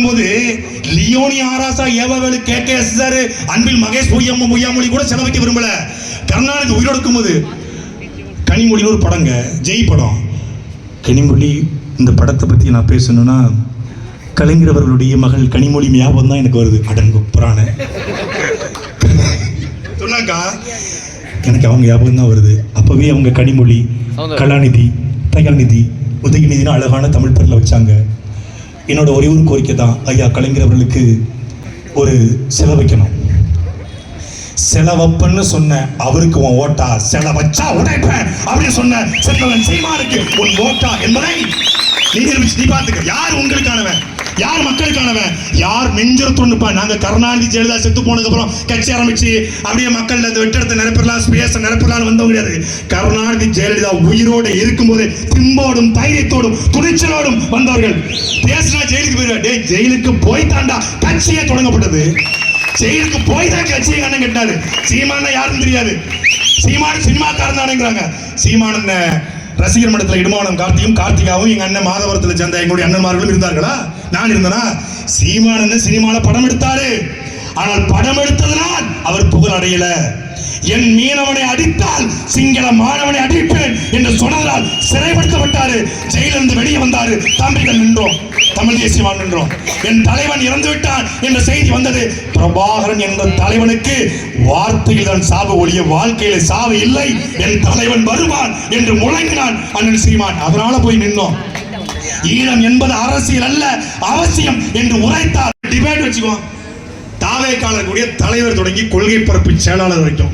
போது Leoni A. Raja EV Velu KKS sir Anbil Mahesh Poyyamozhi கூட செலவைக்க விரும்பல. கருணாநிதி உயிரோடு இருக்கும்போது கனிமொழி ஒரு படங்க, ஜெய் படம். கனிமொழி இந்த படத்தை பத்தி நான் பேசணும்னா கலைஞர் அவர்களுடைய மகள் கனிமொழி ஞாபகம் தான் எனக்கு வருது. அடங்குப்புறான சொன்னாக்கா எனக்கு அவங்க ஞாபகம் தான் வருது. அப்பவே அவங்க கனிமொழி, கலாநிதி, தயாநிதி, உதயநிதினு அழகான தமிழ் பேர்ல வச்சாங்க. என்னோட ஒரே ஒரு கோரிக்கை தான், ஐயா கலைஞர் அவர்களுக்கு ஒரு சிலை வைக்கணும். சிலை வைப்பன்னு சொன்ன அவருக்கு உன் ஓட்டா, சிலை வச்சா உடைப்பேன் அப்படின்னு சொன்ன செல்வன் சீமானுக்கு உன் ஓட்டா என்பதை நீ நிரூபிச்சு நீ பார்த்துக்க. யார் உங்களுக்கானவன், யார் மக்களுக்கானவன், யார் நெஞ்சுரத்துப்பா. நாங்க கருணாநிதி ஜெயலலிதா செத்து போனதுக்கு அப்புறம் கட்சி ஆரம்பிச்சு அப்படியே மக்கள் அந்த வெற்றிடத்தை நிரப்பிடலாம், ஸ்பேஸை நிரப்பிடலாம் வந்தவங்க கிடையாது. கருணாநிதி ஜெயலலிதா உயிரோடு இருக்கும்போது திம்போடும் தைரியத்தோடும் துணிச்சலோடும் வந்தவர்கள். பேசினா ஜெயிலுக்கு போயிருவா. டே, ஜெயிலுக்கு போய் தாண்டா கட்சியே தொடங்கப்பட்டது. ஜெயிலுக்கு போய் தான் கட்சியை கண்ணன் கட்டாரு. சீமான யாருன்னு தெரியாது. சீமான சினிமாக்காரன் தானேங்கிறாங்க. சீமான ரசிகர் மன்றத்தில் இடுமானம் கார்த்திகாவும் எங்க அண்ணன் மாதவரத்தில் சேர்ந்த எங்களுடைய அண்ணன்மார்களும் இருந்தார்களா? நான் இருந்தனா? சீமானன் சினிமால படம் எடுத்தாரு. ஆனால் படம் எடுத்ததனால் அவர் புகழ் அடையல. என் மீனவனை அடித்தால் சிங்கள மாணவனை அடிப்பேன் என்று சொன்னதால் சிறைப்படுத்தப்பட்டாரு. ஜெயிலிருந்து வெளியே வந்தாரு. தம்பிகள் நின்றோம், தமிழ் தேசியமாக நின்றோம். என் தலைவன் இறந்து விட்டான் என்ற செய்தி வந்தது. பிரபாகரன் என்ற தலைவனுக்கு வார்த்தையில் தான் சாவு ஒழிய வாழ்க்கையில சாவு இல்லை. என் தலைவன் வருவான் என்று முழங்கினான் அண்ணன் சீமான். அதனால போய் நின்னோம். ஈழம் என்பது அரசியல் அல்ல, அவசியம் என்று உரைத்தார். டிபேட் வச்சுக்குவோம். தாவேக்காளர்களுடைய தலைவர் தொடங்கி கொள்கை பரப்பு செயலாளர் வரைக்கும்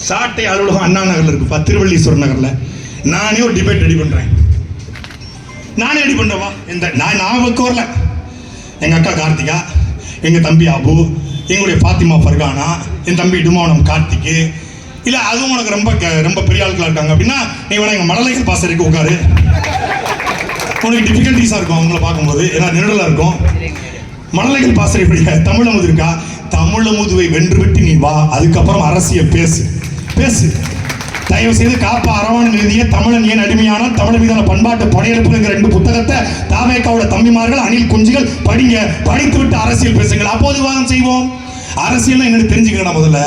சாட்டை அலுவலகம் அண்ணா நகர்ல இருக்கு, திருவள்ளீஸ்வரர் நகர்ல. நானே ஒரு டிபேட் ரெடி பண்றேன். நானே ரெடி பண்றவா? நான் வரல. எங்க அக்கா கார்த்திகா, எங்க தம்பி அபு, எங்களுடைய பாத்திமா ஃபர்கானா, என் தம்பி இடுமானம் கார்த்திக்கு. இல்ல அதுவும் உனக்கு ரொம்ப ரொம்ப பெரிய ஆட்களா இருக்காங்க அப்படின்னா நீ வேணா எங்க மழலைகள் பாசறைக்கு உட்காரு. உனக்கு டிஃபிகல்டிஸா இருக்கும் அவங்கள பார்க்கும்போது, ஏன்னா நிழலா இருக்கும். மழலைகள் பாசறை படிக்க தமிழமுது இருக்கா? தமிழமுதுவை வென்றுவிட்டு நீ வா, அதுக்கப்புறம் அரசியல் பேசு. தயவு செய்து காப்பா அரவாணன் எழுதிய தமிழன் ஏன் அடிமையானால் தமிழ் மீதான பண்பாட்டு படையெடுப்புங்கிற 2 புத்தகத்தை தாவேக்காவோட தம்பிமார்கள் அணில் குஞ்சுகள் படிங்க. படித்து விட்டு அரசியல் பேசுங்கள். அப்போது விவாதம் செய்வோம். அரசியல் என்னன்னு தெரிஞ்சுக்கணும். முதல்ல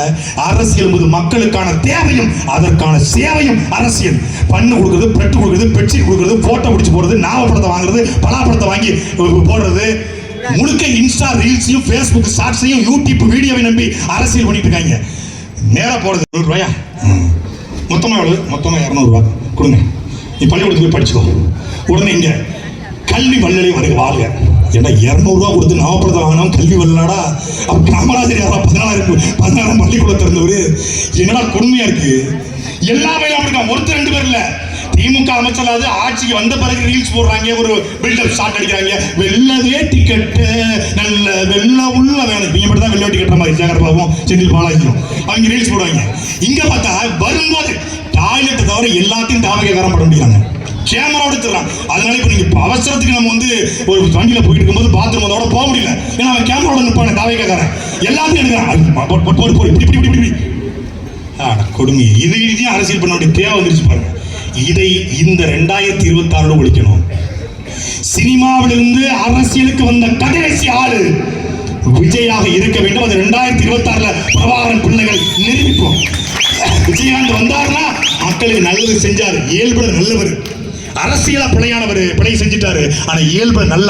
அரசியல் என்பது மக்களுக்கான தேவையும் அதற்கான சேவையும் அரசியல். பண்ணு கொடுக்குறது, பெட்டு கொடுக்குறது, பெட்ஷீட் கொடுக்குறது, போட்டோ பிடிச்சி போடுறது, நாவப்படத்தை வாங்குறது, பலாப்படத்தை வாங்கி போடுறது, முழுக்க இன்ஸ்டா ரீல்ஸையும் ஃபேஸ்புக் ஷார்ட்ஸையும் யூடியூப் வீடியோவை நம்பி அரசியல் பண்ணிட்டு இருக்காங்க. நேராக போறது 100 ரூபாயா? மொத்தமாக எவ்வளவு? மொத்தமாக 200 ரூபா கொடுங்க, நீ பள்ளிக்கூடத்துக்கு போய் படிச்சுக்கோ. உடனே இங்க கல்வி வள்ளலை வருக வாழ்க. ஏன்னா 200 ரூபா கொடுத்து நாவப்படத்தை வாங்கினா கல்வி வள்ளலாடா? அப்ப காமராஜர் யாரா 14 பள்ளிக்கூடம் திறந்தவர்? என்னடா கொடுமையா இருக்கு. எல்லாமே இருக்கான். ஒருத்தர் 2 பேர் இல்ல. திமுக அமைச்சராது ஆட்சிக்கு வந்த பிறகு ரீல்ஸ் போடுறாங்க, ஒரு பில்டப் ஷாட் அடிக்கிறாங்க. வெள்ளவே டிக்கெட், நல்ல வெள்ள உள்ள வேணும். நீங்க மட்டும் தான் வெள்ள டிக்கெட் மாதிரி சேகர் பாபும் செந்தில் பாலாஜியும் அவங்க ரீல்ஸ் போடுவாங்க. இங்க பார்த்தா வரும்போது டாய்லெட் தவிர எல்லாத்தையும் தாவகைக்காரம் பட முடியாங்க, கேமரா எடுத்துறான். அதனால இப்ப நீங்க அவசரத்துக்கு நம்ம ஒரு வண்டியில போயிட்டு இருக்கும்போது பாத்ரூம் அதோட போக முடியல. ஏன்னா அவன் கேமராவோட நிற்பான தாவகைக்காரன் எல்லாத்தையும் எடுக்கிறான். இப்படி கொடுமை. இதையும் அரசியல் பண்ண வேண்டிய தேவை வந்துருச்சு பாருங்க. இதை இந்த 2026 ஒழிக்கணும். சினிமாவிலிருந்து அரசியலுக்கு வந்த கடைசி ஆளு விஜயாக இருக்க வேண்டும். அது 2026 பிரபாகரன் பிள்ளைகள் நிரூபிப்போம். விஜயகாந்த் வந்தாருன்னா மக்களுக்கு நல்லது செஞ்சாரு. இயல்புல நல்லவர். அரசியலா பிழையானவர், பிழை செஞ்சிட்டாரு. ஆனா இயல்புல நல்ல